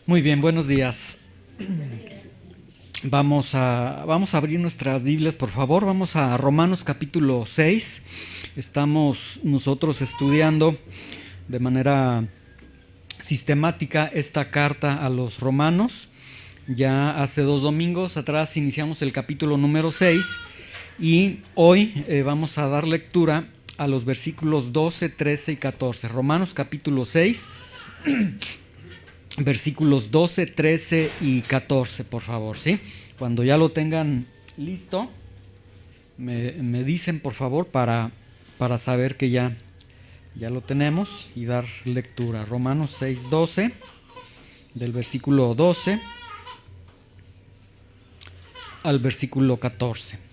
Muy bien, buenos días. Vamos a abrir nuestras Biblias, por favor. Vamos a Romanos capítulo 6. Estamos nosotros estudiando de manera sistemática esta carta a los romanos. Ya hace 2 domingos atrás iniciamos el capítulo número 6 y hoy vamos a dar lectura a los versículos 12, 13 y 14. Romanos capítulo 6. Versículos 12, 13 y 14, por favor, ¿sí? Cuando ya lo tengan listo, me dicen, por favor, para saber que ya lo tenemos y dar lectura. Romanos 6, 12, del versículo 12 al versículo 14.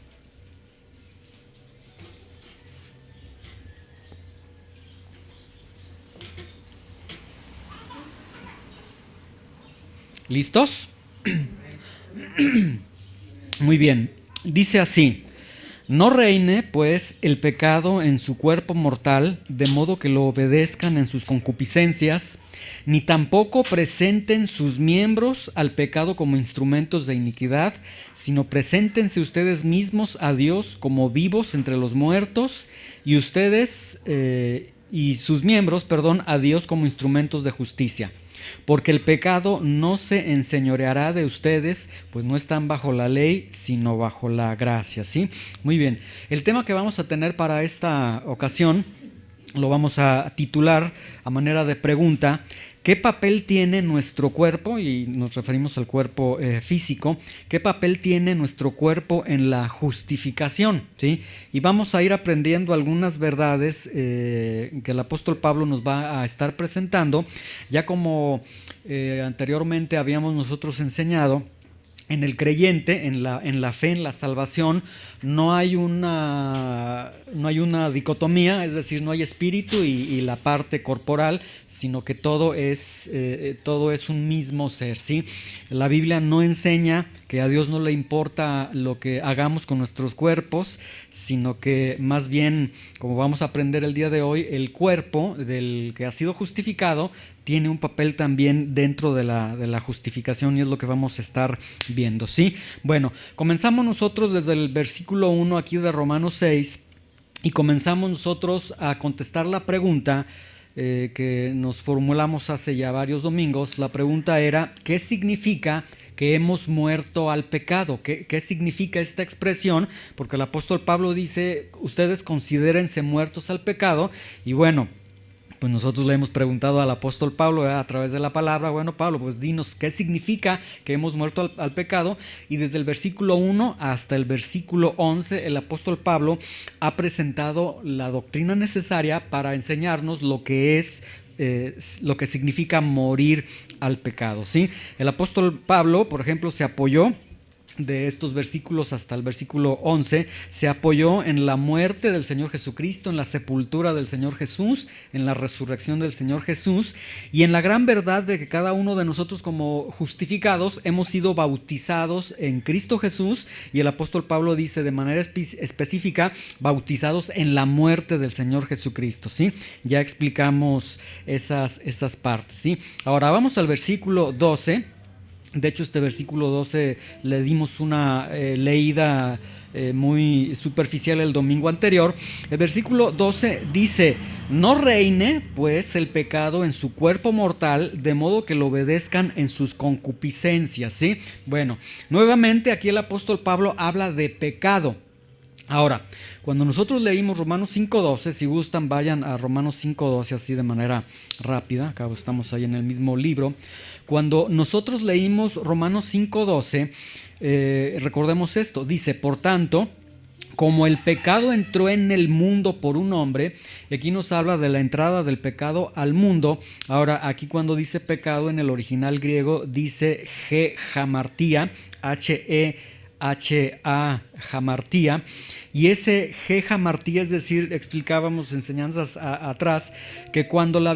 ¿Listos? Muy bien, dice así: no reine pues el pecado en su cuerpo mortal, de modo que lo obedezcan en sus concupiscencias, ni tampoco presenten sus miembros al pecado como instrumentos de iniquidad, sino preséntense ustedes mismos a Dios como vivos entre los muertos, y ustedes y sus miembros, a Dios como instrumentos de justicia. Porque el pecado no se enseñoreará de ustedes, pues no están bajo la ley, sino bajo la gracia, ¿sí? Muy bien, el tema que vamos a tener para esta ocasión lo vamos a titular a manera de pregunta: ¿qué papel tiene nuestro cuerpo? Y nos referimos al cuerpo físico. ¿Qué papel tiene nuestro cuerpo en la justificación? ¿Sí? Y vamos a ir aprendiendo algunas verdades que el apóstol Pablo nos va a estar presentando. Ya como anteriormente habíamos nosotros enseñado, en el creyente, en la fe, en la salvación, no hay una dicotomía, es decir, no hay espíritu y la parte corporal, sino que todo es un mismo ser, ¿sí? La Biblia no enseña que a Dios no le importa lo que hagamos con nuestros cuerpos, sino que más bien, como vamos a aprender el día de hoy, el cuerpo del que ha sido justificado tiene un papel también dentro de la justificación, y es lo que vamos a estar viendo, ¿sí? Bueno, comenzamos nosotros desde el versículo 1 aquí de Romanos 6 y comenzamos nosotros a contestar la pregunta que nos formulamos hace ya varios domingos. La pregunta era: ¿qué significa que hemos muerto al pecado? ¿Qué significa esta expresión? Porque el apóstol Pablo dice: ustedes considérense muertos al pecado. Y bueno, pues nosotros le hemos preguntado al apóstol Pablo a través de la palabra: bueno, Pablo, pues dinos qué significa que hemos muerto al pecado. Y desde el versículo 1 hasta el versículo 11 el apóstol Pablo ha presentado la doctrina necesaria para enseñarnos lo que significa morir al pecado, ¿sí? El apóstol Pablo, por ejemplo, se apoyó de estos versículos hasta el versículo 11, se apoyó en la muerte del Señor Jesucristo, en la sepultura del Señor Jesús, en la resurrección del Señor Jesús, y en la gran verdad de que cada uno de nosotros, como justificados, hemos sido bautizados en Cristo Jesús. Y el apóstol Pablo dice de manera específica: bautizados en la muerte del Señor Jesucristo, ¿sí? Ya explicamos esas partes, ¿sí? Ahora vamos al versículo 12. De hecho, este versículo 12 le dimos una leída muy superficial el domingo anterior. El versículo 12 dice: no reine pues el pecado en su cuerpo mortal, de modo que lo obedezcan en sus concupiscencias, ¿sí? Bueno, nuevamente aquí el apóstol Pablo habla de pecado. Ahora, cuando nosotros leímos Romanos 5.12, si gustan vayan a Romanos 5.12 así de manera rápida, acá estamos ahí en el mismo libro. Cuando nosotros leímos Romanos 5.12, recordemos esto, dice: por tanto, como el pecado entró en el mundo por un hombre, y aquí nos habla de la entrada del pecado al mundo. Ahora, aquí cuando dice pecado en el original griego dice hamartía, hamartía, y ese hamartía, es decir, explicábamos enseñanzas atrás, que cuando la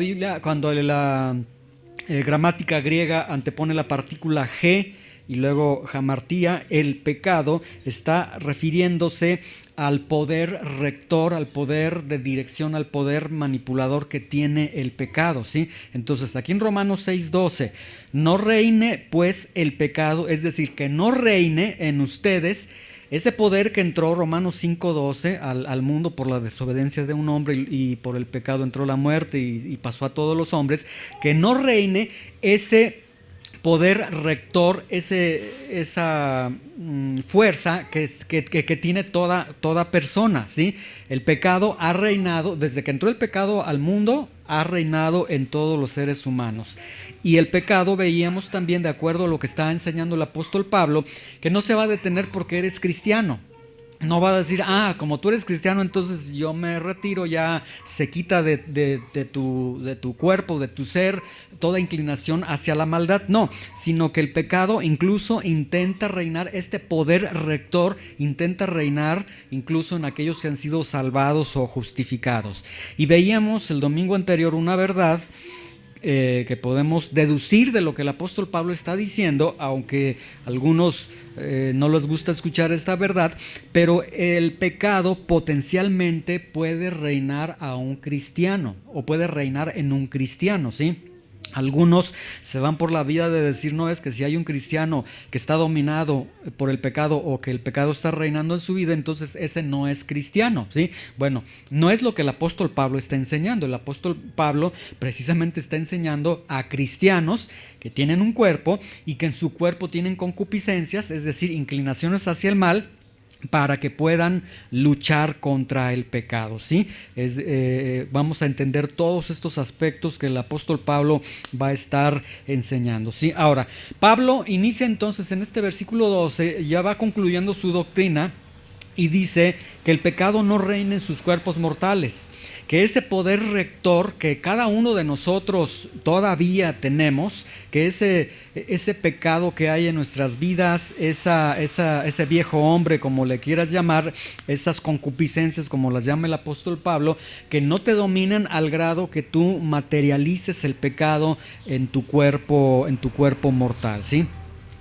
gramática griega antepone la partícula g y luego hamartía, el pecado, está refiriéndose al poder rector, al poder de dirección, al poder manipulador que tiene el pecado, ¿sí? Entonces aquí en Romanos 6:12, no reine pues el pecado, es decir, que no reine en ustedes ese poder que entró, Romanos 5:12, al mundo por la desobediencia de un hombre y por el pecado entró la muerte y pasó a todos los hombres, que no reine ese poder rector, esa fuerza que tiene toda persona, ¿sí? El pecado ha reinado, desde que entró el pecado al mundo, ha reinado en todos los seres humanos. Y el pecado, veíamos también, de acuerdo a lo que está enseñando el apóstol Pablo, que no se va a detener porque eres cristiano. No va a decir, como tú eres cristiano, entonces yo me retiro, ya se quita de tu cuerpo, de tu ser, toda inclinación hacia la maldad. No, sino que el pecado incluso intenta reinar, este poder rector intenta reinar incluso en aquellos que han sido salvados o justificados. Y veíamos el domingo anterior una verdad que podemos deducir de lo que el apóstol Pablo está diciendo, aunque a algunos no les gusta escuchar esta verdad, pero el pecado potencialmente puede reinar a un cristiano o puede reinar en un cristiano, ¿sí? Algunos se van por la vida de decir, no, es que si hay un cristiano que está dominado por el pecado o que el pecado está reinando en su vida, entonces ese no es cristiano, ¿sí? Bueno, no es lo que el apóstol Pablo está enseñando. El apóstol Pablo precisamente está enseñando a cristianos que tienen un cuerpo y que en su cuerpo tienen concupiscencias, es decir, inclinaciones hacia el mal, para que puedan luchar contra el pecado, ¿sí? Vamos a entender todos estos aspectos que el apóstol Pablo va a estar enseñando, ¿sí? Ahora, Pablo inicia entonces en este versículo 12, ya va concluyendo su doctrina y dice que el pecado no reina en sus cuerpos mortales, que ese poder rector que cada uno de nosotros todavía tenemos, que ese pecado que hay en nuestras vidas, ese viejo hombre, como le quieras llamar, esas concupiscencias, como las llama el apóstol Pablo, que no te dominan al grado que tú materialices el pecado en tu cuerpo mortal, ¿sí?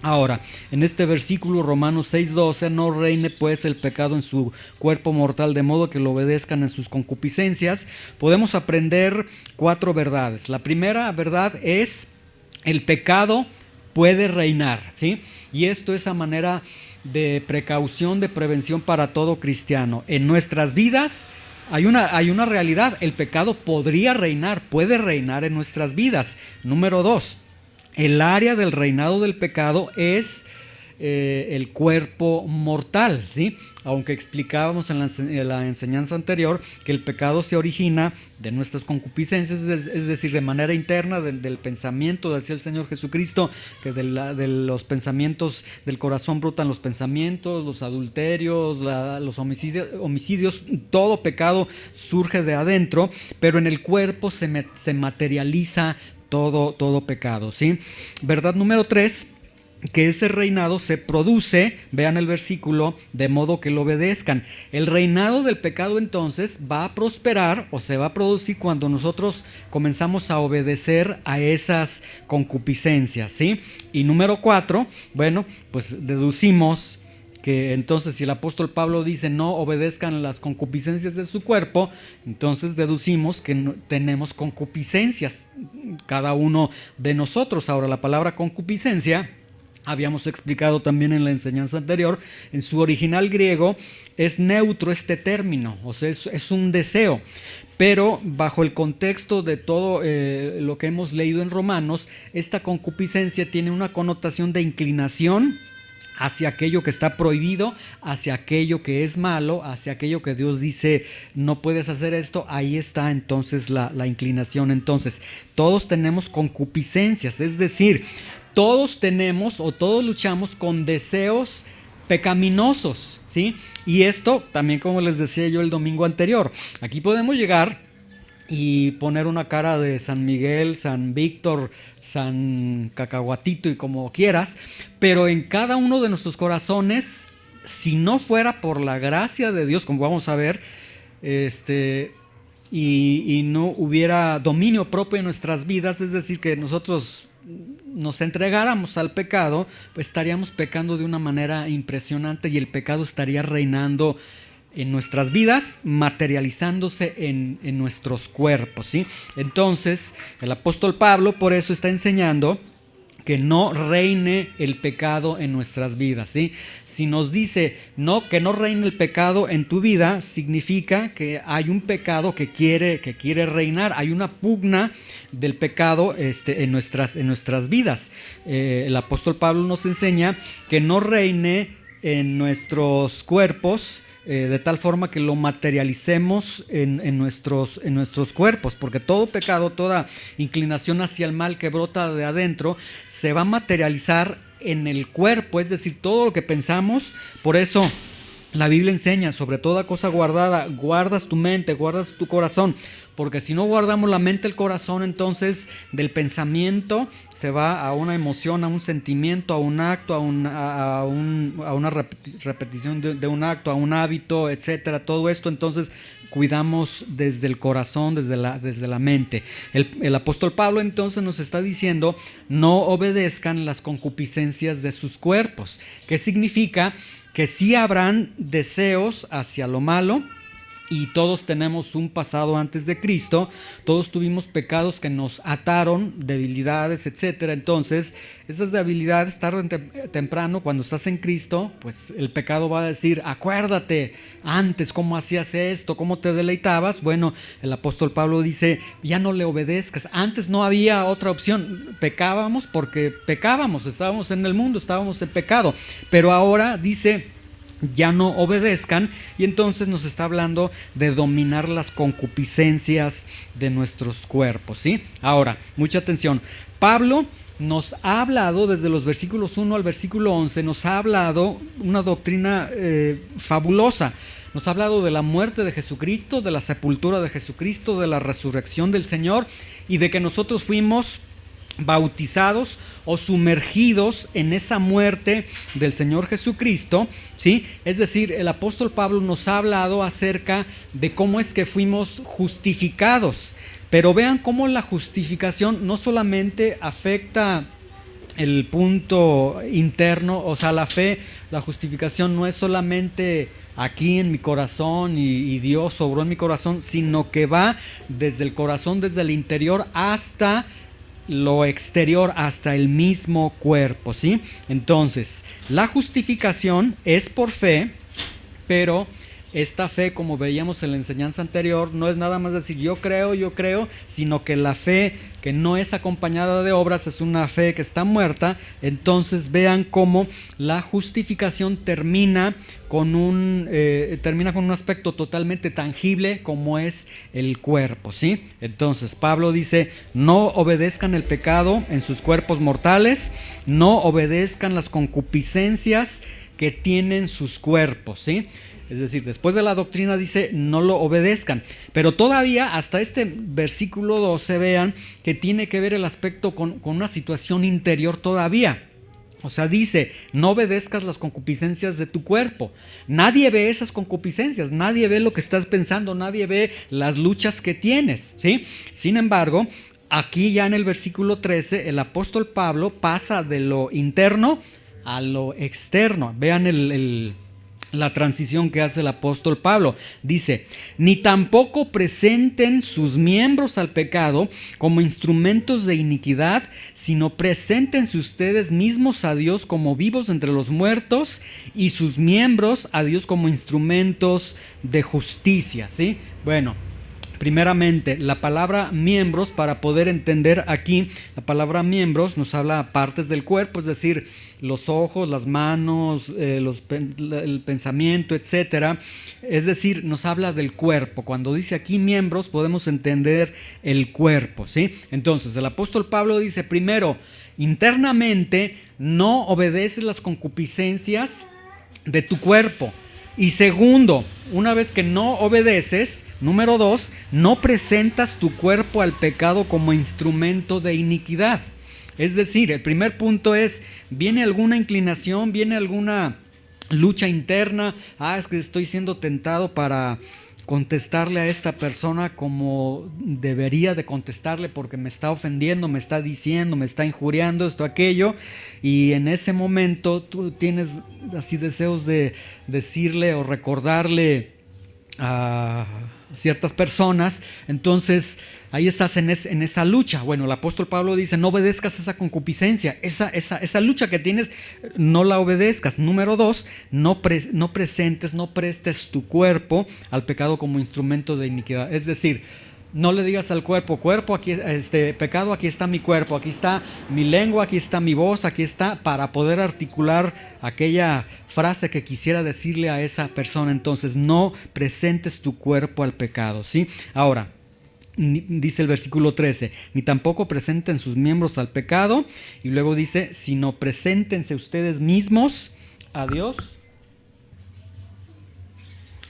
Ahora, en este versículo Romanos 6:12, no reine pues el pecado en su cuerpo mortal, de modo que lo obedezcan en sus concupiscencias. Podemos aprender 4 verdades. La primera verdad es: el pecado puede reinar, ¿sí? Y esto es a manera de precaución, de prevención para todo cristiano. En nuestras vidas hay una realidad: el pecado podría reinar, puede reinar en nuestras vidas. Número 2. El área del reinado del pecado es el cuerpo mortal, ¿sí? Aunque explicábamos en la enseñanza anterior que el pecado se origina de nuestras concupiscencias, es decir, de manera interna del pensamiento, decía el Señor Jesucristo, que de los pensamientos del corazón brotan los pensamientos, los adulterios, los homicidios, todo pecado surge de adentro, pero en el cuerpo se materializa todo pecado, ¿sí? Verdad número 3, que ese reinado se produce, vean el versículo, de modo que lo obedezcan. El reinado del pecado entonces va a prosperar o se va a producir cuando nosotros comenzamos a obedecer a esas concupiscencias, ¿sí? Y número 4, bueno, pues deducimos que entonces si el apóstol Pablo dice no obedezcan las concupiscencias de su cuerpo, entonces deducimos que tenemos concupiscencias cada uno de nosotros. Ahora, la palabra concupiscencia, habíamos explicado también en la enseñanza anterior, en su original griego es neutro este término, o sea, es un deseo. Pero bajo el contexto de todo lo que hemos leído en Romanos, esta concupiscencia tiene una connotación de inclinación hacia aquello que está prohibido, hacia aquello que es malo, hacia aquello que Dios dice no puedes hacer esto. Ahí está entonces la inclinación. Entonces, todos tenemos concupiscencias, es decir, todos tenemos o todos luchamos con deseos pecaminosos, ¿sí? Y esto también, como les decía yo el domingo anterior, aquí podemos llegar y poner una cara de San Miguel, San Víctor, San Cacahuatito y como quieras, pero en cada uno de nuestros corazones, si no fuera por la gracia de Dios, como vamos a ver, y no hubiera dominio propio en nuestras vidas, es decir, que nosotros nos entregáramos al pecado, pues estaríamos pecando de una manera impresionante y el pecado estaría reinando en nuestras vidas, materializándose en nuestros cuerpos, ¿sí? Entonces, el apóstol Pablo por eso está enseñando que no reine el pecado en nuestras vidas, ¿sí? Si nos dice que no reine el pecado en tu vida, significa que hay un pecado que quiere reinar, hay una pugna del pecado en nuestras vidas. El apóstol Pablo nos enseña que no reine en nuestros cuerpos, de tal forma que lo materialicemos en nuestros cuerpos, porque todo pecado, toda inclinación hacia el mal que brota de adentro, se va a materializar en el cuerpo, es decir, todo lo que pensamos. Por eso la Biblia enseña: sobre toda cosa guardada, guardas tu mente, guardas tu corazón, porque si no guardamos la mente, el corazón, entonces del pensamiento se va a una emoción, a un sentimiento, a un acto, a una repetición de un acto, a un hábito, etcétera. Todo esto entonces cuidamos desde el corazón, desde la mente. El apóstol Pablo entonces nos está diciendo: no obedezcan las concupiscencias de sus cuerpos. ¿Qué significa? Que sí habrán deseos hacia lo malo. Y todos tenemos un pasado antes de Cristo, todos tuvimos pecados que nos ataron, debilidades, etcétera. Entonces, esas debilidades, tarde o temprano, cuando estás en Cristo, pues el pecado va a decir: acuérdate antes cómo hacías esto, cómo te deleitabas. Bueno, el apóstol Pablo dice: ya no le obedezcas. Antes no había otra opción, pecábamos porque pecábamos, estábamos en el mundo, estábamos en pecado. Pero ahora dice: ya no obedezcan, y entonces nos está hablando de dominar las concupiscencias de nuestros cuerpos, ¿sí? Ahora, mucha atención. Pablo nos ha hablado desde los versículos 1 al versículo 11, nos ha hablado una doctrina fabulosa. Nos ha hablado de la muerte de Jesucristo, de la sepultura de Jesucristo, de la resurrección del Señor, y de que nosotros fuimos bautizados o sumergidos en esa muerte del Señor Jesucristo, ¿sí? Es decir, el apóstol Pablo nos ha hablado acerca de cómo es que fuimos justificados, pero vean cómo la justificación no solamente afecta el punto interno, o sea, la fe, la justificación no es solamente aquí en mi corazón y Dios obró en mi corazón, sino que va desde el corazón, desde el interior hasta lo exterior, hasta el mismo cuerpo, ¿sí? Entonces, la justificación es por fe, pero esta fe, como veíamos en la enseñanza anterior, no es nada más decir yo creo, sino que la fe que no es acompañada de obras es una fe que está muerta. Entonces vean cómo la justificación termina con un aspecto totalmente tangible como es el cuerpo, ¿sí? Entonces Pablo dice: no obedezcan el pecado en sus cuerpos mortales, no obedezcan las concupiscencias que tienen sus cuerpos, ¿sí? Es decir, después de la doctrina dice: no lo obedezcan. Pero todavía hasta este versículo 12 vean que tiene que ver el aspecto con una situación interior todavía. O sea, dice: no obedezcas las concupiscencias de tu cuerpo. Nadie ve esas concupiscencias, nadie ve lo que estás pensando, nadie ve las luchas que tienes, ¿sí? Sin embargo, aquí ya en el versículo 13, el apóstol Pablo pasa de lo interno a lo externo. Vean la transición que hace el apóstol Pablo. Dice: ni tampoco presenten sus miembros al pecado como instrumentos de iniquidad, sino preséntense ustedes mismos a Dios como vivos entre los muertos, y sus miembros a Dios como instrumentos de justicia, ¿sí? Bueno, primeramente, la palabra miembros, para poder entender aquí, la palabra miembros nos habla partes del cuerpo, es decir, los ojos, las manos, el pensamiento, etcétera. Es decir, nos habla del cuerpo. Cuando dice aquí miembros, podemos entender el cuerpo, ¿sí? Entonces, el apóstol Pablo dice: primero, internamente, no obedeces las concupiscencias de tu cuerpo. Y segundo, una vez que no obedeces, número 2, no presentas tu cuerpo al pecado como instrumento de iniquidad. Es decir, el primer punto es: viene alguna inclinación, viene alguna lucha interna. Es que estoy siendo tentado para contestarle a esta persona como debería de contestarle porque me está ofendiendo, me está diciendo, me está injuriando, esto, aquello, y en ese momento tú tienes así deseos de decirle o recordarle a ciertas personas, entonces ahí estás en esa lucha. Bueno, el apóstol Pablo dice, no obedezcas esa concupiscencia, esa lucha que tienes, no la obedezcas. Número 2, no prestes tu cuerpo al pecado como instrumento de iniquidad. Es decir, no le digas al cuerpo, aquí, pecado, aquí está mi cuerpo, aquí está mi lengua, aquí está mi voz, aquí está, para poder articular aquella frase que quisiera decirle a esa persona. Entonces, no presentes tu cuerpo al pecado, ¿sí? Ahora, dice el versículo 13, ni tampoco presenten sus miembros al pecado, y luego dice, sino preséntense ustedes mismos a Dios.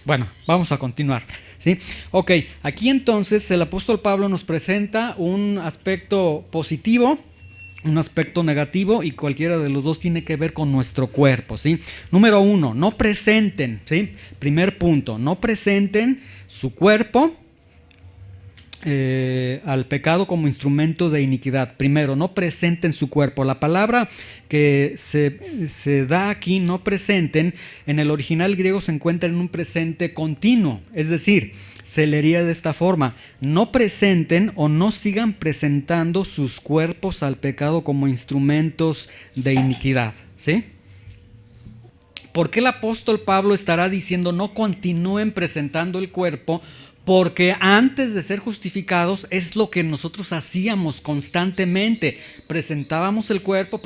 Bueno, vamos a continuar, ¿sí? Ok, aquí entonces el apóstol Pablo nos presenta un aspecto positivo, un aspecto negativo, y cualquiera de los dos tiene que ver con nuestro cuerpo, ¿sí? Número 1, no presenten, ¿sí? Primer punto, no presenten su cuerpo al pecado como instrumento de iniquidad. Primero, no presenten su cuerpo. La palabra que se da aquí, no presenten, en el original griego se encuentra en un presente continuo, es decir, se leería de esta forma: no presenten o no sigan presentando sus cuerpos al pecado como instrumentos de iniquidad, ¿sí? ¿Por qué el apóstol Pablo estará diciendo no continúen presentando el cuerpo? Porque antes de ser justificados es lo que nosotros hacíamos constantemente. Presentábamos el cuerpo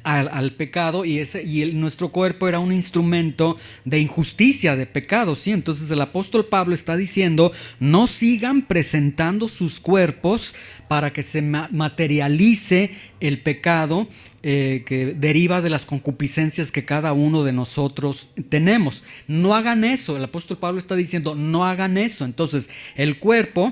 al pecado, y nuestro cuerpo era un instrumento de injusticia, de pecado, ¿sí? Entonces el apóstol Pablo está diciendo, no sigan presentando sus cuerpos para que se materialice el pecado que deriva de las concupiscencias que cada uno de nosotros tenemos. No hagan eso. El apóstol Pablo está diciendo, no hagan eso. Entonces, el cuerpo,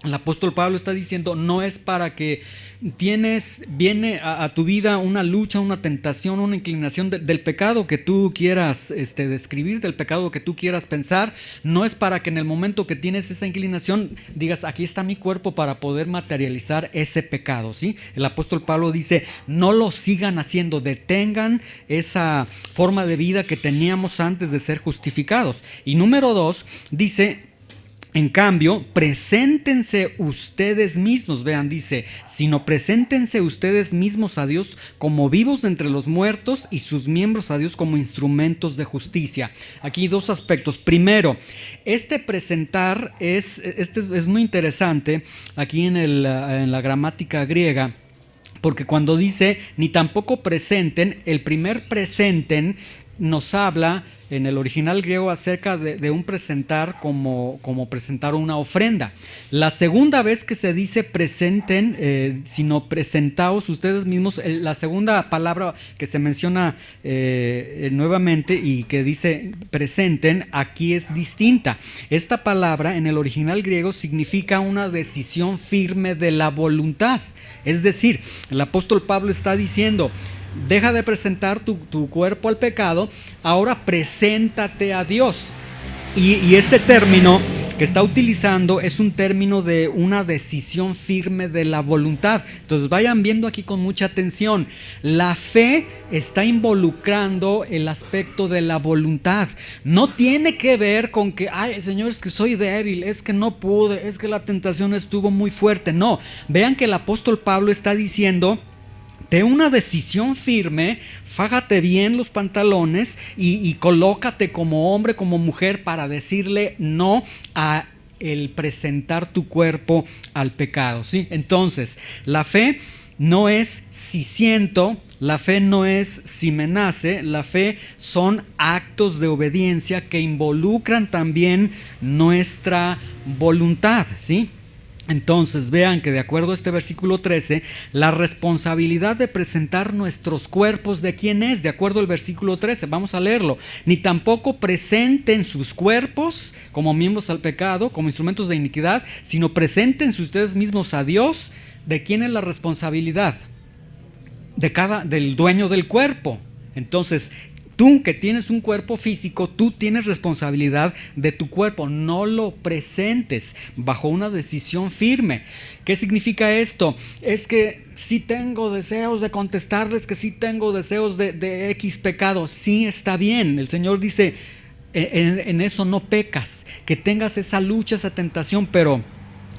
el apóstol Pablo está diciendo, no es para que viene a tu vida una lucha, una tentación, una inclinación del pecado que tú quieras describir, del pecado que tú quieras pensar. No es para que en el momento que tienes esa inclinación digas, aquí está mi cuerpo para poder materializar ese pecado, ¿sí? El apóstol Pablo dice, no lo sigan haciendo, detengan esa forma de vida que teníamos antes de ser justificados. Y número 2, dice, en cambio, preséntense ustedes mismos, vean, dice, sino preséntense ustedes mismos a Dios como vivos entre los muertos y sus miembros a Dios como instrumentos de justicia. Aquí dos aspectos. Primero, presentar es muy interesante aquí en la gramática griega, porque cuando dice ni tampoco presenten, el primer presenten nos habla en el original griego acerca de un presentar como presentar una ofrenda. La segunda vez que se dice presenten, sino presentaos ustedes mismos, la segunda palabra que se menciona nuevamente y que dice presenten, aquí es distinta. Esta palabra en el original griego significa una decisión firme de la voluntad. Es decir, el apóstol Pablo está diciendo, deja de presentar tu cuerpo al pecado, ahora preséntate a Dios. Y este término que está utilizando es un término de una decisión firme de la voluntad. Entonces vayan viendo aquí con mucha atención. La fe está involucrando el aspecto de la voluntad. No tiene que ver con que, ay, Señor, es que soy débil, es que no pude, es que la tentación estuvo muy fuerte. No, vean que el apóstol Pablo está diciendo, de una decisión firme, fájate bien los pantalones y colócate como hombre, como mujer, para decirle no a el presentar tu cuerpo al pecado, ¿sí? Entonces, la fe no es si siento, la fe no es si me nace, la fe son actos de obediencia que involucran también nuestra voluntad, ¿sí? Entonces vean que de acuerdo a este versículo 13, la responsabilidad de presentar nuestros cuerpos, ¿de quién es? De acuerdo al versículo 13, vamos a leerlo. Ni tampoco presenten sus cuerpos como miembros al pecado, como instrumentos de iniquidad, sino preséntense ustedes mismos a Dios. ¿De quién es la responsabilidad? Del dueño del cuerpo. Entonces, Tú que tienes un cuerpo físico, tú tienes responsabilidad de tu cuerpo. No lo presentes bajo una decisión firme. ¿Qué significa esto? Es que sí tengo deseos de contestarles, que sí tengo deseos de X pecado. Sí, está bien. El Señor dice, en eso no pecas. Que tengas esa lucha, esa tentación, pero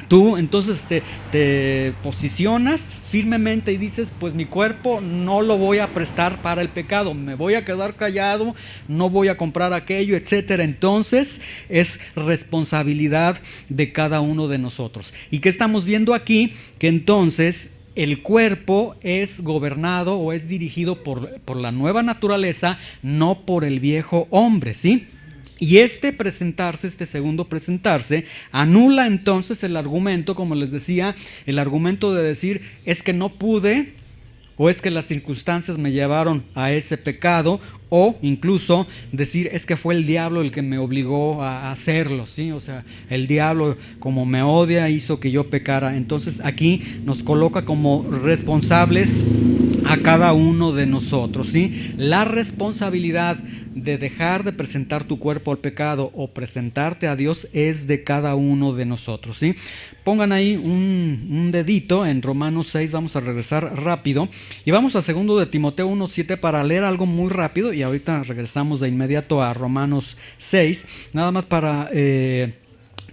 tú entonces te posicionas firmemente y dices, pues mi cuerpo no lo voy a prestar para el pecado, me voy a quedar callado, no voy a comprar aquello, etcétera. Entonces es responsabilidad de cada uno de nosotros. ¿Y qué estamos viendo aquí? Que entonces el cuerpo es gobernado o es dirigido por la nueva naturaleza, no por el viejo hombre, ¿sí? Y este segundo presentarse, anula entonces el argumento, como les decía, el argumento de decir es que no pude, o es que las circunstancias me llevaron a ese pecado, o incluso decir es que fue el diablo el que me obligó a hacerlo, ¿sí? O sea, el diablo como me odia hizo que yo pecara. Entonces aquí nos coloca como responsables a cada uno de nosotros, ¿sí? La responsabilidad de dejar de presentar tu cuerpo al pecado o presentarte a Dios es de cada uno de nosotros, ¿sí? Pongan ahí un dedito en Romanos 6, vamos a regresar rápido y vamos a 2 de Timoteo 1:7 para leer algo muy rápido y ahorita regresamos de inmediato a Romanos 6, nada más para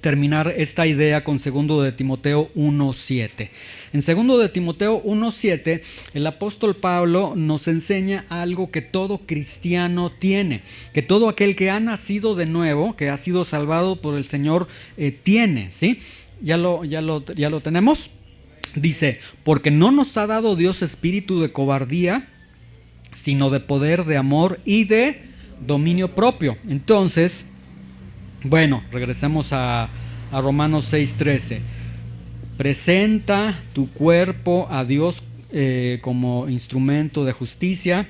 terminar esta idea con 2 de Timoteo 1:7. En 2 de Timoteo 1:7, el apóstol Pablo nos enseña algo que todo cristiano tiene, que todo aquel que ha nacido de nuevo, que ha sido salvado por el Señor, tiene, ¿sí? ¿Ya lo tenemos? Dice, porque no nos ha dado Dios espíritu de cobardía, sino de poder, de amor y de dominio propio. Entonces, bueno, regresemos a Romanos 6:13. Presenta tu cuerpo a Dios como instrumento de justicia.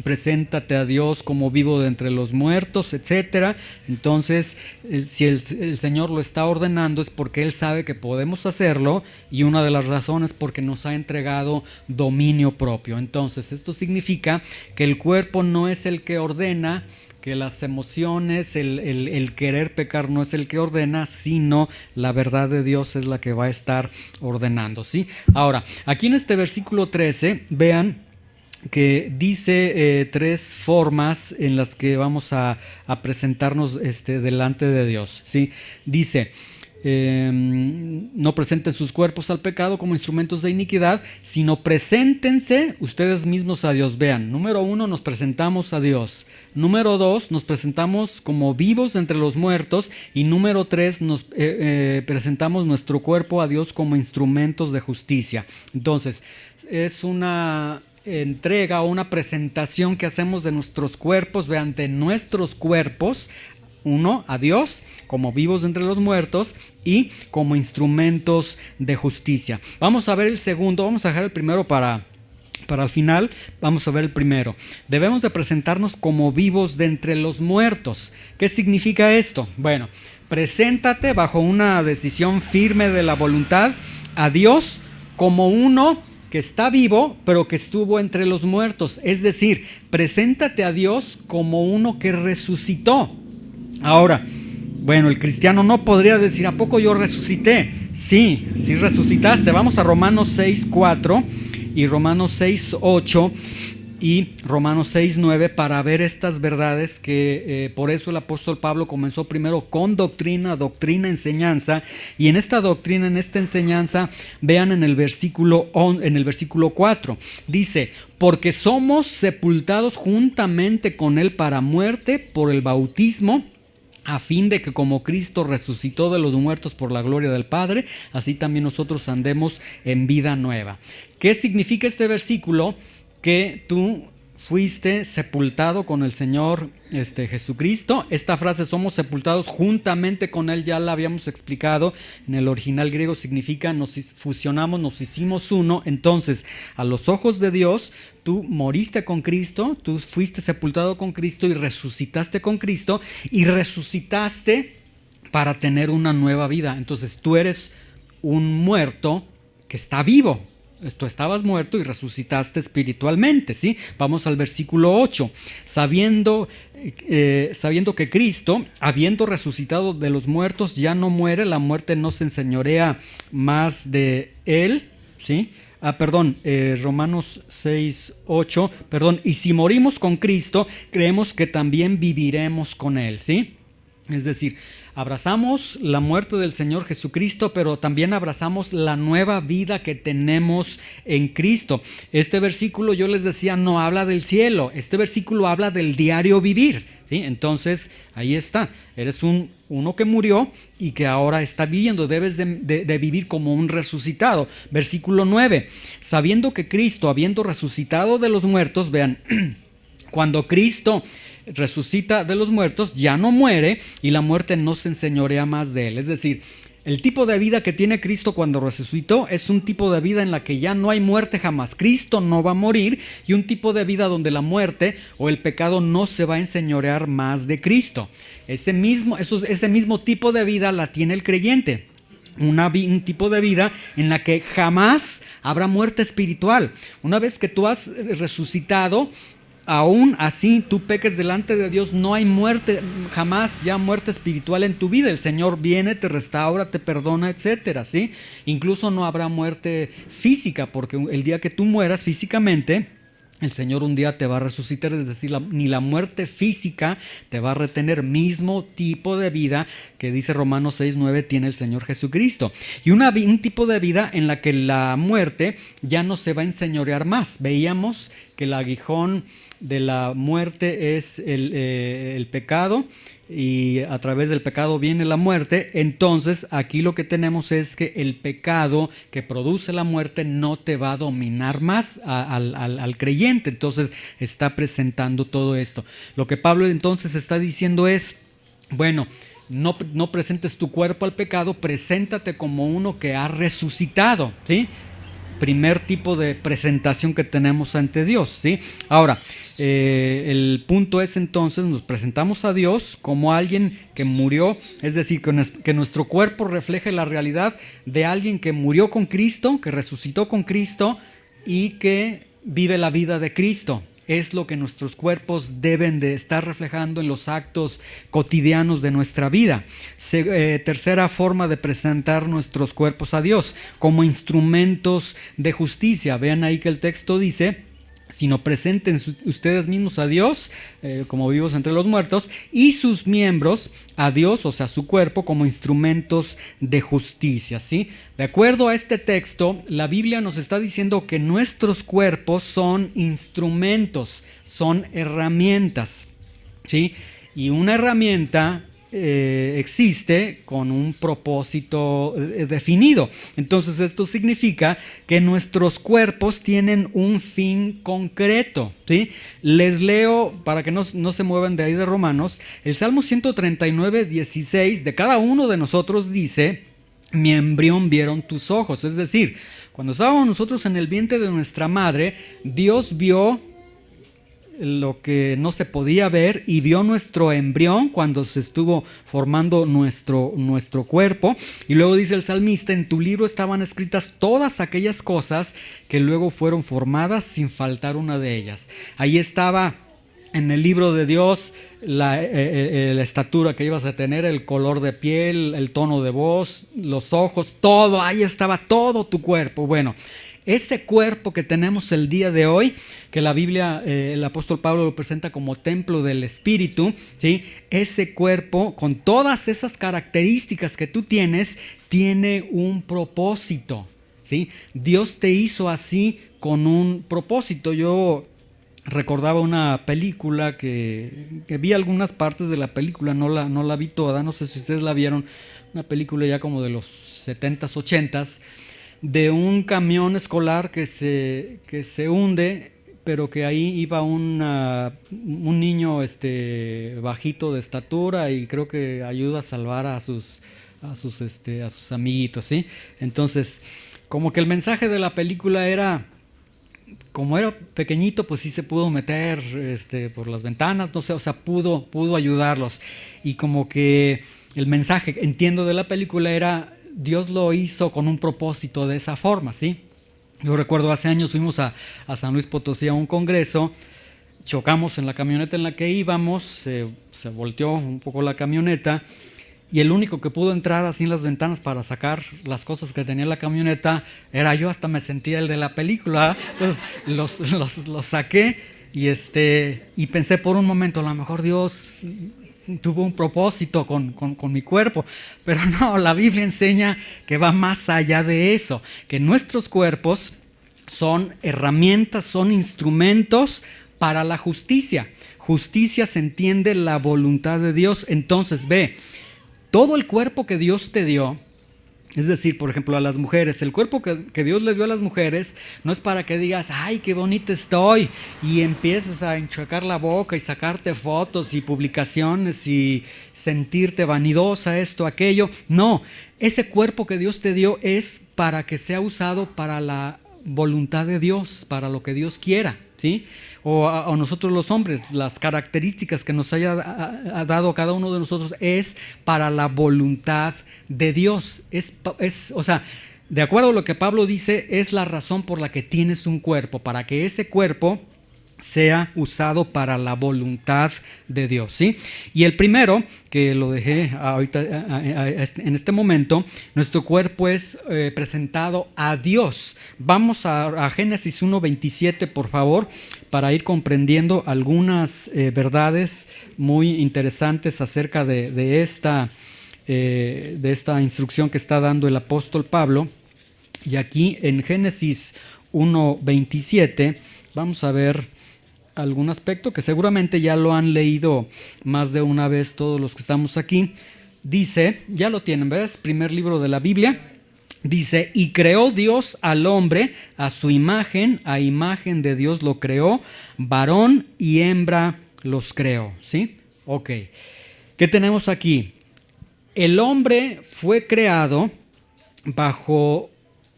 Preséntate a Dios como vivo de entre los muertos, etcétera. Entonces, si el Señor lo está ordenando es porque Él sabe que podemos hacerlo y una de las razones porque nos ha entregado dominio propio. Entonces, esto significa que el cuerpo no es el que ordena, que las emociones, el querer pecar no es el que ordena, sino la verdad de Dios es la que va a estar ordenando, ¿sí? Ahora, aquí en este versículo 13, vean que dice 3 formas en las que vamos a presentarnos delante de Dios, ¿sí? Dice, no presenten sus cuerpos al pecado como instrumentos de iniquidad, sino preséntense ustedes mismos a Dios. Vean, número 1, nos presentamos a Dios. Número 2, nos presentamos como vivos entre los muertos. Y número 3, nos presentamos nuestro cuerpo a Dios como instrumentos de justicia. Entonces, es una entrega o una presentación que hacemos de nuestros cuerpos, vean, de nuestros cuerpos, uno, a Dios, como vivos entre los muertos y como instrumentos de justicia. Vamos a ver el segundo, vamos a dejar el primero para el final. Vamos a ver el primero. Debemos de presentarnos como vivos de entre los muertos. ¿Qué significa esto? Bueno, preséntate bajo una decisión firme de la voluntad a Dios como uno que está vivo, pero que estuvo entre los muertos. Es decir, preséntate a Dios como uno que resucitó. Ahora, bueno, el cristiano no podría decir, ¿a poco yo resucité? Sí, sí resucitaste. Vamos a Romanos 6:4 y Romanos 6:8 y Romanos 6:9 para ver estas verdades que por eso el apóstol Pablo comenzó primero con doctrina, enseñanza, y en esta doctrina, en esta enseñanza, vean en el versículo 4, dice, porque somos sepultados juntamente con él para muerte por el bautismo, a fin de que como Cristo resucitó de los muertos por la gloria del Padre, así también nosotros andemos en vida nueva. ¿Qué significa este versículo? Que tú fuiste sepultado con el Señor Jesucristo. Esta frase, somos sepultados juntamente con Él, ya la habíamos explicado. En el original griego significa nos fusionamos, nos hicimos uno. Entonces, a los ojos de Dios, tú moriste con Cristo, tú fuiste sepultado con Cristo y resucitaste con Cristo y resucitaste para tener una nueva vida. Entonces, tú eres un muerto que está vivo. Tú estabas muerto y resucitaste espiritualmente, ¿sí? Vamos al versículo 8. Sabiendo que Cristo, habiendo resucitado de los muertos, ya no muere, la muerte no se enseñorea más de él, ¿sí? Romanos 6, 8, perdón. Y si morimos con Cristo, creemos que también viviremos con él, ¿sí? Es decir, abrazamos la muerte del Señor Jesucristo, pero también abrazamos la nueva vida que tenemos en Cristo. Este versículo, yo les decía, no habla del cielo. Este versículo habla del diario vivir, ¿sí? Entonces, ahí está. Eres uno que murió y que ahora está viviendo. Debes de vivir como un resucitado. Versículo 9. Sabiendo que Cristo, habiendo resucitado de los muertos, vean, cuando Cristo resucita de los muertos, ya no muere y la muerte no se enseñorea más de él. Es decir, el tipo de vida que tiene Cristo cuando resucitó es un tipo de vida en la que ya no hay muerte jamás. Cristo no va a morir, y un tipo de vida donde la muerte o el pecado no se va a enseñorear más de Cristo. Ese mismo tipo de vida la tiene el creyente. Un tipo de vida en la que jamás habrá muerte espiritual. Una vez que tú has resucitado, aún así tú peques delante de Dios, no hay muerte, jamás ya muerte espiritual en tu vida. El Señor viene, te restaura, te perdona, etcétera, ¿sí? Incluso no habrá muerte física, porque el día que tú mueras físicamente, el Señor un día te va a resucitar. Es decir, ni la muerte física te va a retener. Mismo tipo de vida que dice Romanos 6:9 tiene el Señor Jesucristo. Y un tipo de vida en la que la muerte ya no se va a enseñorear más. Veíamos que el aguijón de la muerte es el pecado, y a través del pecado viene la muerte. Entonces aquí lo que tenemos es que el pecado que produce la muerte no te va a dominar más al creyente. Entonces está presentando todo esto. Lo que Pablo entonces está diciendo es, bueno, no presentes tu cuerpo al pecado, preséntate como uno que ha resucitado, ¿sí? Primer tipo de presentación que tenemos ante Dios, ¿sí? Ahora, el punto es entonces, nos presentamos a Dios como alguien que murió, es decir, que nuestro cuerpo refleje la realidad de alguien que murió con Cristo, que resucitó con Cristo y que vive la vida de Cristo. Es lo que nuestros cuerpos deben de estar reflejando en los actos cotidianos de nuestra vida. Tercera forma de presentar nuestros cuerpos a Dios, como instrumentos de justicia. Vean ahí que el texto dice, sino presenten ustedes mismos a Dios como vivos entre los muertos, y sus miembros a Dios, o sea, su cuerpo, como instrumentos de justicia, ¿sí? De acuerdo a este texto, la Biblia nos está diciendo que nuestros cuerpos son instrumentos, son herramientas, ¿sí? Y una herramienta existe con un propósito definido. Entonces esto significa que nuestros cuerpos tienen un fin concreto, ¿sí? Les leo, para que no se muevan de ahí de Romanos, el Salmo 139, 16 de cada uno de nosotros dice: mi embrión vieron tus ojos. Es decir, cuando estábamos nosotros en el vientre de nuestra madre, Dios vio lo que no se podía ver y vio nuestro embrión cuando se estuvo formando nuestro cuerpo. Y luego dice el salmista: en tu libro estaban escritas todas aquellas cosas que luego fueron formadas, sin faltar una de ellas. Ahí estaba en el libro de Dios la estatura que ibas a tener, el color de piel, el tono de voz, los ojos, todo. Ahí estaba todo tu cuerpo. Bueno, ese cuerpo que tenemos el día de hoy, que la Biblia, el apóstol Pablo lo presenta como templo del Espíritu, ¿sí? Ese cuerpo, con todas esas características que tú tienes, tiene un propósito, ¿sí? Dios te hizo así con un propósito. Yo recordaba una película que vi algunas partes de la película, no la vi toda, no sé si ustedes la vieron, una película ya como de los 70s, 80s, de un camión escolar que se hunde, pero que ahí iba un niño bajito de estatura, y creo que ayuda a salvar a sus amiguitos, ¿sí? Entonces, como que el mensaje de la película era, como era pequeñito, pues sí se pudo meter por las ventanas, no sé, o sea, pudo ayudarlos. Y como que el mensaje, entiendo, de la película era: Dios lo hizo con un propósito de esa forma, ¿sí? Yo recuerdo hace años fuimos a San Luis Potosí a un congreso, chocamos en la camioneta en la que íbamos, se volteó un poco la camioneta y el único que pudo entrar así en las ventanas para sacar las cosas que tenía la camioneta era yo. Hasta me sentía el de la película. Entonces los saqué y pensé por un momento, a lo mejor Dios tuvo un propósito con mi cuerpo, pero no, la Biblia enseña que va más allá de eso, que nuestros cuerpos son herramientas, son instrumentos para la justicia. Justicia se entiende la voluntad de Dios. Entonces ve, todo el cuerpo que Dios te dio, es decir, por ejemplo, a las mujeres, el cuerpo que Dios le dio a las mujeres no es para que digas, ay, qué bonita estoy, y empieces a enchuecar la boca y sacarte fotos y publicaciones y sentirte vanidosa, esto, aquello. No, ese cuerpo que Dios te dio es para que sea usado para la voluntad de Dios, para lo que Dios quiera, ¿sí? O a nosotros los hombres, las características que nos haya dado cada uno de nosotros es para la voluntad de Dios. O sea, de acuerdo a lo que Pablo dice, es la razón por la que tienes un cuerpo, para que ese cuerpo sea usado para la voluntad de Dios, ¿sí? Y el primero, que lo dejé ahorita en este momento, nuestro cuerpo es presentado a Dios. Vamos a Génesis 1:27, por favor, para ir comprendiendo algunas verdades muy interesantes acerca de esta instrucción que está dando el apóstol Pablo. Y aquí en Génesis 1:27 vamos a ver algún aspecto que seguramente ya lo han leído más de una vez todos los que estamos aquí. Dice, ya lo tienen, ¿ves? Primer libro de la Biblia. Dice, y creó Dios al hombre a su imagen, a imagen de Dios lo creó, varón y hembra los creó, ¿sí? Ok. ¿Qué tenemos aquí? El hombre fue creado bajo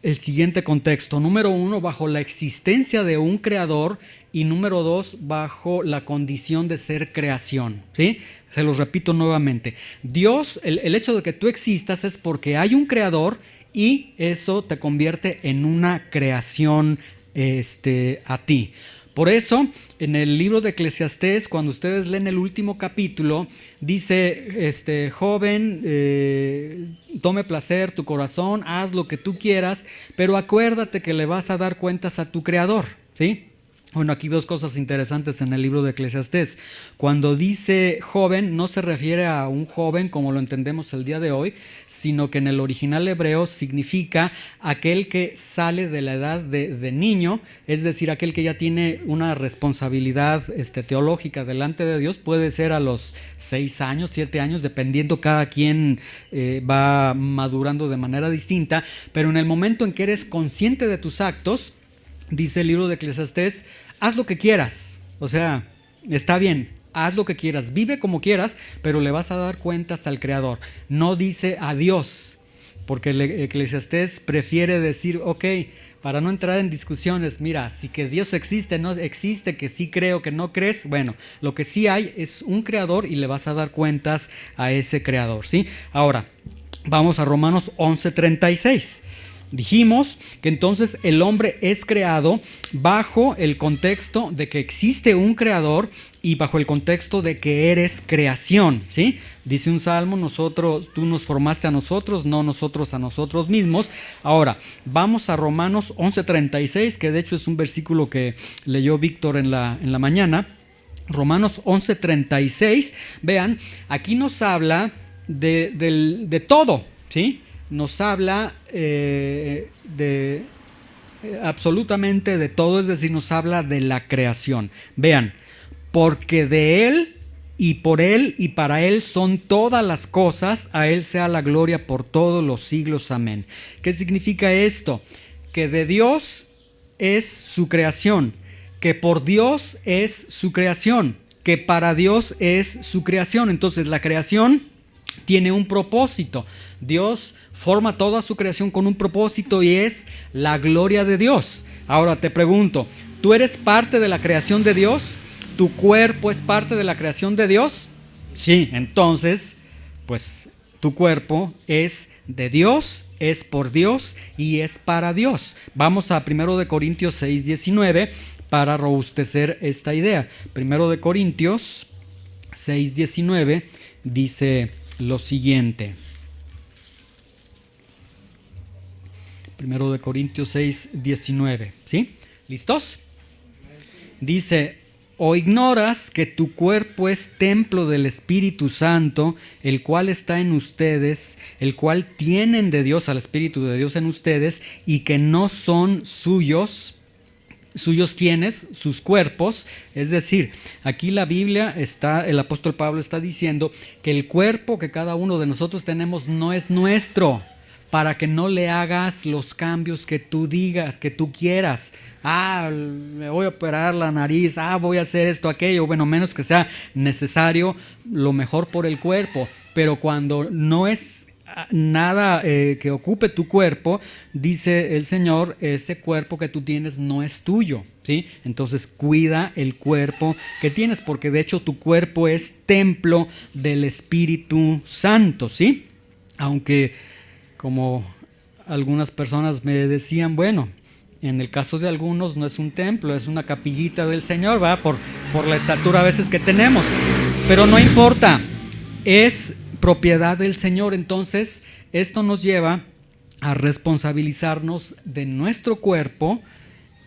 el siguiente contexto. Número 1, bajo la existencia de un creador, y número 2, bajo la condición de ser creación, ¿sí? Se los repito nuevamente. Dios, el hecho de que tú existas es porque hay un creador y eso te convierte en una creación a ti. Por eso, en el libro de Eclesiastés, cuando ustedes leen el último capítulo, dice, joven, tome placer tu corazón, haz lo que tú quieras, pero acuérdate que le vas a dar cuentas a tu creador, ¿sí? Bueno, aquí dos cosas interesantes en el libro de Eclesiastés. Cuando dice joven, no se refiere a un joven como lo entendemos el día de hoy, sino que en el original hebreo significa aquel que sale de la edad de niño, es decir, aquel que ya tiene una responsabilidad teológica delante de Dios. Puede ser a los 6 años, 7 años, dependiendo, cada quien va madurando de manera distinta, pero en el momento en que eres consciente de tus actos, dice el libro de Eclesiastés, haz lo que quieras, o sea, está bien, haz lo que quieras, vive como quieras, pero le vas a dar cuentas al Creador. No dice a Dios, porque el Eclesiastés prefiere decir, ok, para no entrar en discusiones, mira, si que Dios existe, no existe, que sí creo, que no crees, bueno, lo que sí hay es un Creador y le vas a dar cuentas a ese Creador, ¿sí? Ahora, vamos a Romanos 11:36. Dijimos que entonces el hombre es creado bajo el contexto de que existe un creador y bajo el contexto de que eres creación, ¿sí? Dice un salmo, tú nos formaste a nosotros, no nosotros a nosotros mismos. Ahora, vamos a Romanos 11:36, que de hecho es un versículo que leyó Víctor en la mañana. Romanos 11:36, vean, aquí nos habla de todo, ¿sí? Nos habla absolutamente de todo, es decir, nos habla de la creación. Vean, porque de Él y por Él y para Él son todas las cosas, a Él sea la gloria por todos los siglos. Amén. ¿Qué significa esto? Que de Dios es su creación, que por Dios es su creación, que para Dios es su creación. Entonces la creación tiene un propósito. Dios forma toda su creación con un propósito y es la gloria de Dios. Ahora te pregunto, ¿tú eres parte de la creación de Dios? ¿Tu cuerpo es parte de la creación de Dios? Sí, entonces, pues tu cuerpo es de Dios, es por Dios y es para Dios. Vamos a 1 Corintios 6:19 para robustecer esta idea. 1 Corintios 6:19 dice lo siguiente. 1 Corintios 6:19, ¿sí? ¿Listos? Dice: ¿o ignoras que tu cuerpo es templo del Espíritu Santo, el cual está en ustedes, el cual tienen de Dios, al Espíritu de Dios en ustedes, y que no son suyos? ¿Suyos quiénes? Sus cuerpos. Es decir, aquí la Biblia está, el apóstol Pablo está diciendo que el cuerpo que cada uno de nosotros tenemos no es nuestro, para que no le hagas los cambios que tú digas, que tú quieras. Me voy a operar la nariz, voy a hacer esto, aquello. Bueno, menos que sea necesario, lo mejor por el cuerpo. Pero cuando no es nada que ocupe tu cuerpo, dice el Señor, ese cuerpo que tú tienes no es tuyo, ¿sí? Entonces cuida el cuerpo que tienes, porque de hecho tu cuerpo es templo del Espíritu Santo, ¿sí? Aunque, como algunas personas me decían, bueno, en el caso de algunos no es un templo, es una capillita del Señor, ¿va? Por la estatura a veces que tenemos, pero no importa, es propiedad del Señor. Entonces esto nos lleva a responsabilizarnos de nuestro cuerpo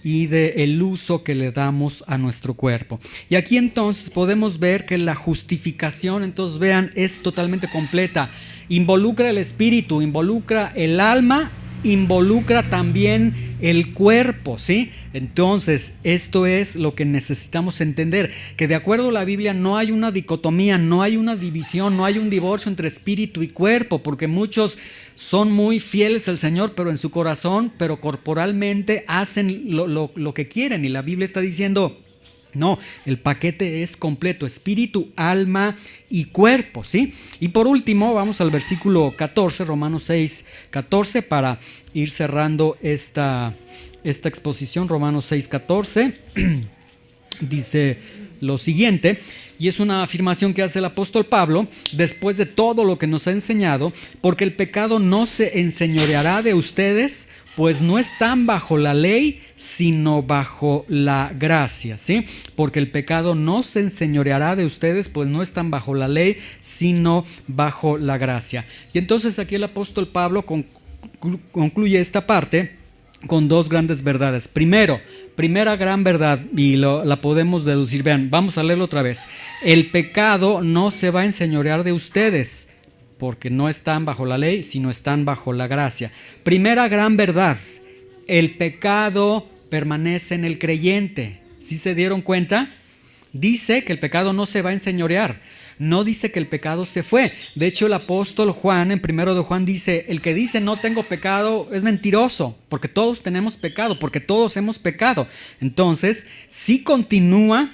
y del uso que le damos a nuestro cuerpo. Y aquí entonces podemos ver que la justificación, entonces vean, es totalmente completa. Involucra el espíritu, involucra el alma, involucra también el cuerpo, ¿sí? Entonces, esto es lo que necesitamos entender, que de acuerdo a la Biblia no hay una dicotomía, no hay una división, no hay un divorcio entre espíritu y cuerpo, porque muchos son muy fieles al Señor, pero en su corazón, pero corporalmente hacen lo que quieren, y la Biblia está diciendo: no, el paquete es completo, espíritu, alma y cuerpo, ¿sí? Y por último, vamos al versículo 14, Romanos 6, 14, para ir cerrando esta exposición. Romanos 6, 14, dice lo siguiente, y es una afirmación que hace el apóstol Pablo después de todo lo que nos ha enseñado: porque el pecado no se enseñoreará de ustedes, pues no están bajo la ley, sino bajo la gracia, ¿sí? Porque el pecado no se enseñoreará de ustedes, pues no están bajo la ley, sino bajo la gracia. Y entonces aquí el apóstol Pablo concluye esta parte con dos grandes verdades. Primera gran verdad, y la podemos deducir. Vean, vamos a leerlo otra vez. El pecado no se va a enseñorear de ustedes, porque no están bajo la ley, sino están bajo la gracia. Primera gran verdad: el pecado permanece en el creyente. ¿Sí se dieron cuenta? Dice que el pecado no se va a enseñorear. No dice que el pecado se fue. De hecho, el apóstol Juan, en 1 de Juan, dice: el que dice no tengo pecado es mentiroso, porque todos tenemos pecado, porque todos hemos pecado. Entonces, sí continúa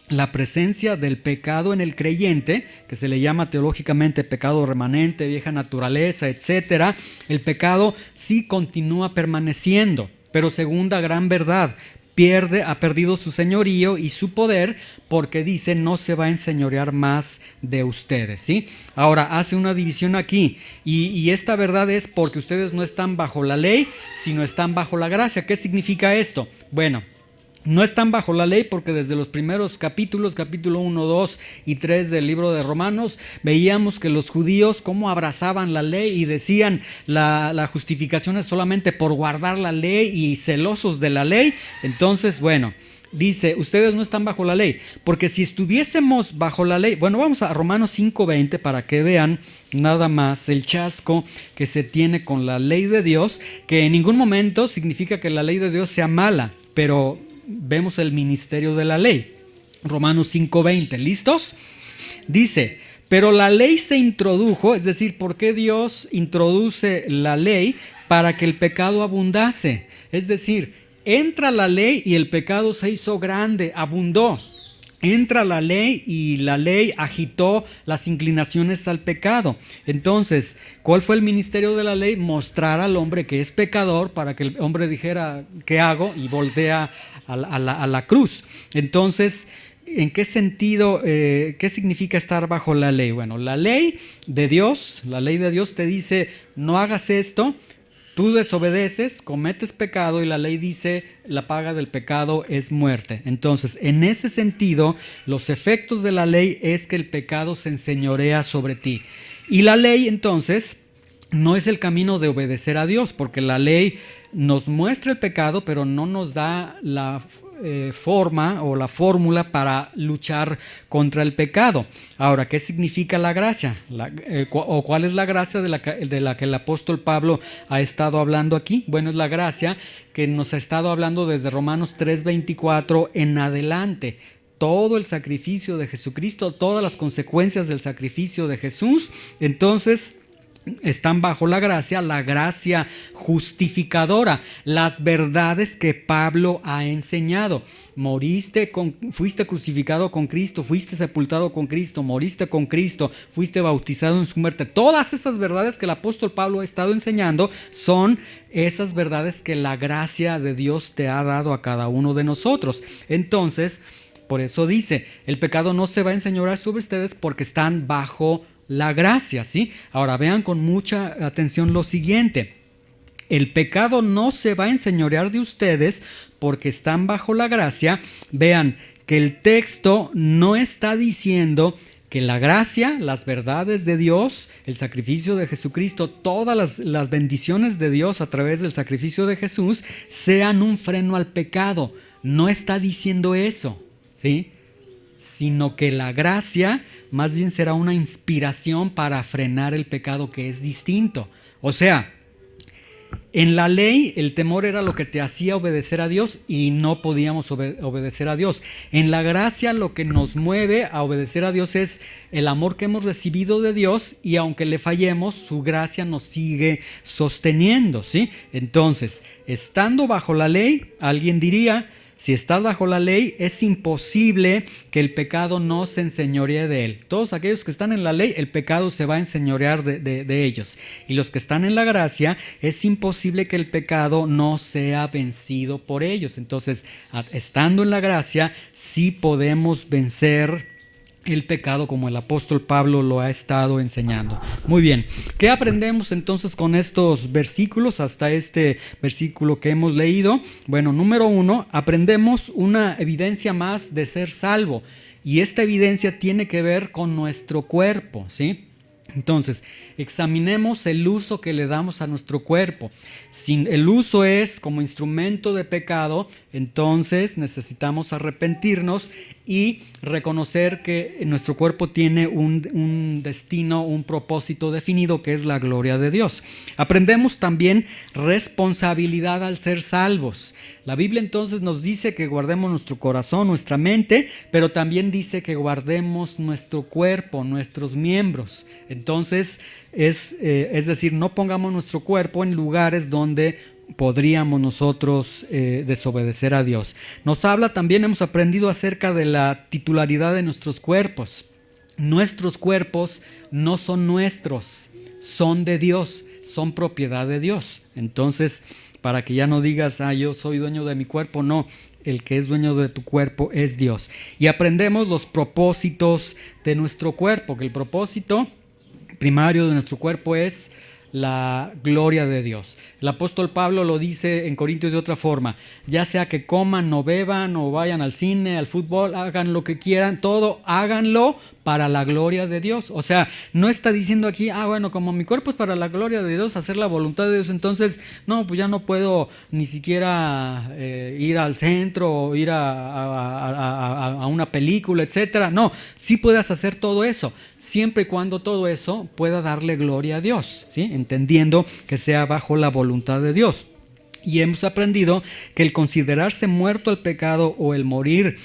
la presencia del pecado en el creyente, que se le llama teológicamente pecado remanente, vieja naturaleza, etc. El pecado sí continúa permaneciendo, pero segunda gran verdad: ha perdido su señorío y su poder, porque dice no se va a enseñorear más de ustedes, ¿sí? Ahora hace una división aquí, y esta verdad es porque ustedes no están bajo la ley, sino están bajo la gracia. ¿Qué significa esto? Bueno, no están bajo la ley porque desde los primeros capítulos, capítulo 1, 2 y 3 del libro de Romanos, veíamos que los judíos cómo abrazaban la ley y decían la justificación es solamente por guardar la ley y celosos de la ley. Entonces, bueno, dice, ustedes no están bajo la ley, porque si estuviésemos bajo la ley, bueno, vamos a Romanos 5:20 para que vean nada más el chasco que se tiene con la ley de Dios, que en ningún momento significa que la ley de Dios sea mala, pero vemos el ministerio de la ley. Romanos 5:20, ¿listos? Dice: pero la ley se introdujo, es decir, ¿por qué Dios introduce la ley? Para que el pecado abundase. Es decir, entra la ley y el pecado se hizo grande, abundó. Entra la ley y la ley agitó las inclinaciones al pecado. Entonces, ¿cuál fue el ministerio de la ley? Mostrar al hombre que es pecador, para que el hombre dijera, ¿qué hago? Y voltea a la cruz. Entonces, ¿En qué sentido, qué significa estar bajo la ley? Bueno, la ley de Dios te dice, no hagas esto, tú desobedeces, cometes pecado y la ley dice, la paga del pecado es muerte. Entonces, en ese sentido, los efectos de la ley es que el pecado se enseñorea sobre ti. Y la ley, entonces, no es el camino de obedecer a Dios, porque la ley nos muestra el pecado, pero no nos da la forma o la fórmula para luchar contra el pecado. Ahora, ¿qué significa la gracia? ¿O cuál es la gracia de la que el apóstol Pablo ha estado hablando aquí? Bueno, es la gracia que nos ha estado hablando desde Romanos 3:24 en adelante. Todo el sacrificio de Jesucristo, todas las consecuencias del sacrificio de Jesús, entonces están bajo la gracia justificadora, las verdades que Pablo ha enseñado. Fuiste crucificado con Cristo, fuiste sepultado con Cristo, moriste con Cristo, fuiste bautizado en su muerte. Todas esas verdades que el apóstol Pablo ha estado enseñando son esas verdades que la gracia de Dios te ha dado a cada uno de nosotros. Entonces, por eso dice, el pecado no se va a enseñorear sobre ustedes porque están bajo la gracia, ¿sí? Ahora vean con mucha atención lo siguiente. El pecado no se va a enseñorear de ustedes porque están bajo la gracia. Vean que el texto no está diciendo que la gracia, las verdades de Dios, el sacrificio de Jesucristo, todas las bendiciones de Dios a través del sacrificio de Jesús sean un freno al pecado. No está diciendo eso, ¿sí? Sino que la gracia más bien será una inspiración para frenar el pecado, que es distinto. O sea, en la ley el temor era lo que te hacía obedecer a Dios y no podíamos obedecer a Dios. En la gracia lo que nos mueve a obedecer a Dios es el amor que hemos recibido de Dios, y aunque le fallemos, su gracia nos sigue sosteniendo, ¿sí? Entonces, estando bajo la ley, alguien diría, si estás bajo la ley, es imposible que el pecado no se enseñoree de él. Todos aquellos que están en la ley, el pecado se va a enseñorear de ellos. Y los que están en la gracia, es imposible que el pecado no sea vencido por ellos. Entonces, estando en la gracia, sí podemos vencer el pecado, como el apóstol Pablo lo ha estado enseñando. Muy bien, ¿qué aprendemos entonces con estos versículos hasta este versículo que hemos leído? Bueno, número 1, aprendemos una evidencia más de ser salvo, y esta evidencia tiene que ver con nuestro cuerpo, ¿sí? Entonces, examinemos el uso que le damos a nuestro cuerpo. Si el uso es como instrumento de pecado, entonces necesitamos arrepentirnos y reconocer que nuestro cuerpo tiene un destino, un propósito definido, que es la gloria de Dios. Aprendemos también responsabilidad al ser salvos. La Biblia entonces nos dice que guardemos nuestro corazón, nuestra mente, pero también dice que guardemos nuestro cuerpo, nuestros miembros. Entonces, es decir, no pongamos nuestro cuerpo en lugares donde podríamos nosotros desobedecer a Dios. Nos habla también, hemos aprendido acerca de la titularidad de nuestros cuerpos. Nuestros cuerpos no son nuestros, son de Dios, son propiedad de Dios. Entonces, para que ya no digas, yo soy dueño de mi cuerpo, no. El que es dueño de tu cuerpo es Dios. Y aprendemos los propósitos de nuestro cuerpo, que el propósito primario de nuestro cuerpo es la gloria de Dios. El apóstol Pablo lo dice en Corintios de otra forma: ya sea que coman o beban o vayan al cine, al fútbol, hagan lo que quieran, todo háganlo para la gloria de Dios. O sea, no está diciendo aquí, bueno, como mi cuerpo es para la gloria de Dios, hacer la voluntad de Dios, entonces no, pues ya no puedo ni siquiera ir al centro o ir a una película, etcétera. No, sí puedas hacer todo eso, siempre y cuando todo eso pueda darle gloria a Dios, ¿sí? Entendiendo que sea bajo la voluntad de Dios. Y hemos aprendido que el considerarse muerto al pecado o el morir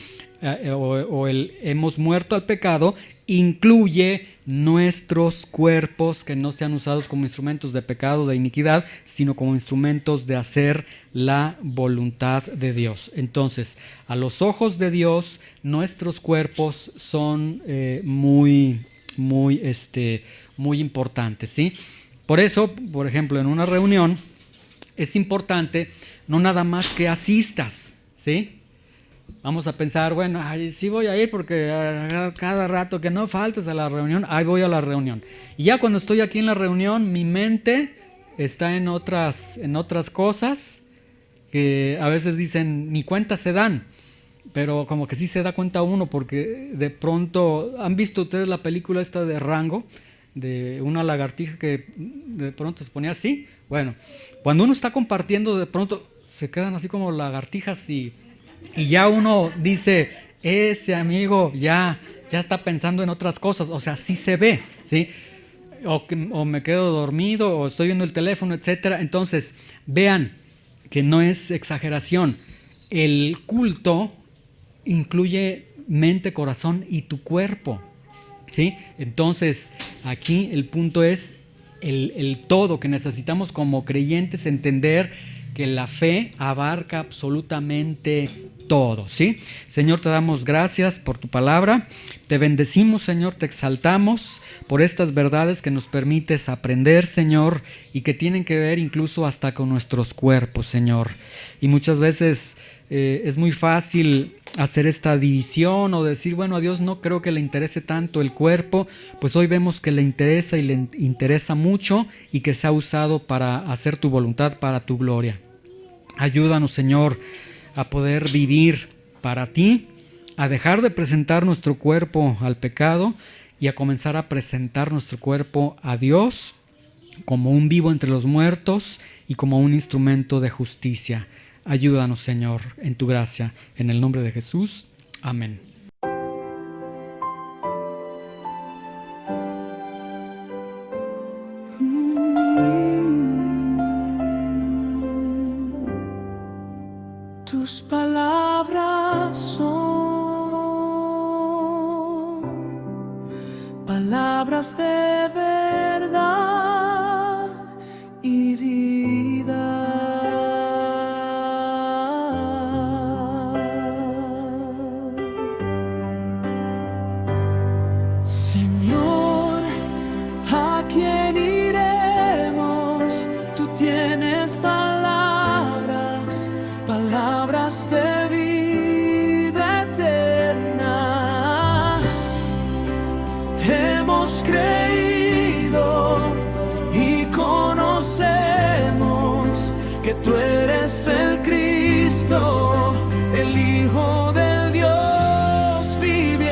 hemos muerto al pecado incluye nuestros cuerpos que no sean usados como instrumentos de pecado, de iniquidad, sino como instrumentos de hacer la voluntad de Dios. Entonces, a los ojos de Dios, nuestros cuerpos son muy importantes, ¿sí? Por eso, por ejemplo, en una reunión es importante no nada más que asistas, ¿sí? Vamos a pensar, bueno, ay, sí voy a ir porque cada rato que no faltes a la reunión, ahí voy a la reunión. Y ya cuando estoy aquí en la reunión, mi mente está en otras cosas que a veces dicen ni cuenta se dan, pero como que sí se da cuenta uno porque de pronto, ¿han visto ustedes la película esta de Rango? De una lagartija que de pronto se ponía así. Bueno, cuando uno está compartiendo, de pronto se quedan así como lagartijas y ya uno dice, ese amigo ya está pensando en otras cosas, o sea, sí se ve, ¿sí? O me quedo dormido o estoy viendo el teléfono, etcétera. Entonces, vean que no es exageración. El culto incluye mente, corazón y tu cuerpo, ¿sí? Entonces, aquí el punto es el todo que necesitamos como creyentes entender que la fe abarca absolutamente todo, ¿sí? Señor, te damos gracias por tu palabra, te bendecimos, Señor, te exaltamos por estas verdades que nos permites aprender, Señor, y que tienen que ver incluso hasta con nuestros cuerpos, Señor. Y muchas veces es muy fácil hacer esta división o decir, bueno, a Dios no creo que le interese tanto el cuerpo. Pues hoy vemos que le interesa y le interesa mucho y que se ha usado para hacer tu voluntad, para tu gloria. Ayúdanos, Señor, a poder vivir para ti, a dejar de presentar nuestro cuerpo al pecado y a comenzar a presentar nuestro cuerpo a Dios como un vivo entre los muertos y como un instrumento de justicia. Ayúdanos, Señor, en tu gracia. En el nombre de Jesús. Amén. Tus palabras son palabras de verdad y vida. Señor, ¿a quién iremos? Tú tienes palabras, palabras de vida eterna. Hemos creído y conocemos que tú eres el Cristo, el Hijo del Dios viviente.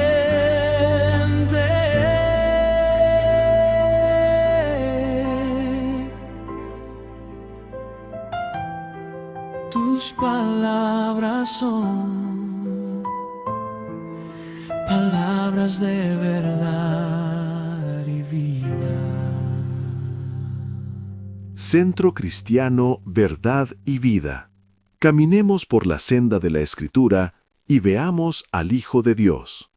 Tus palabras son palabras de verdad y vida. Centro Cristiano Verdad y Vida. Caminemos por la senda de la Escritura y veamos al Hijo de Dios.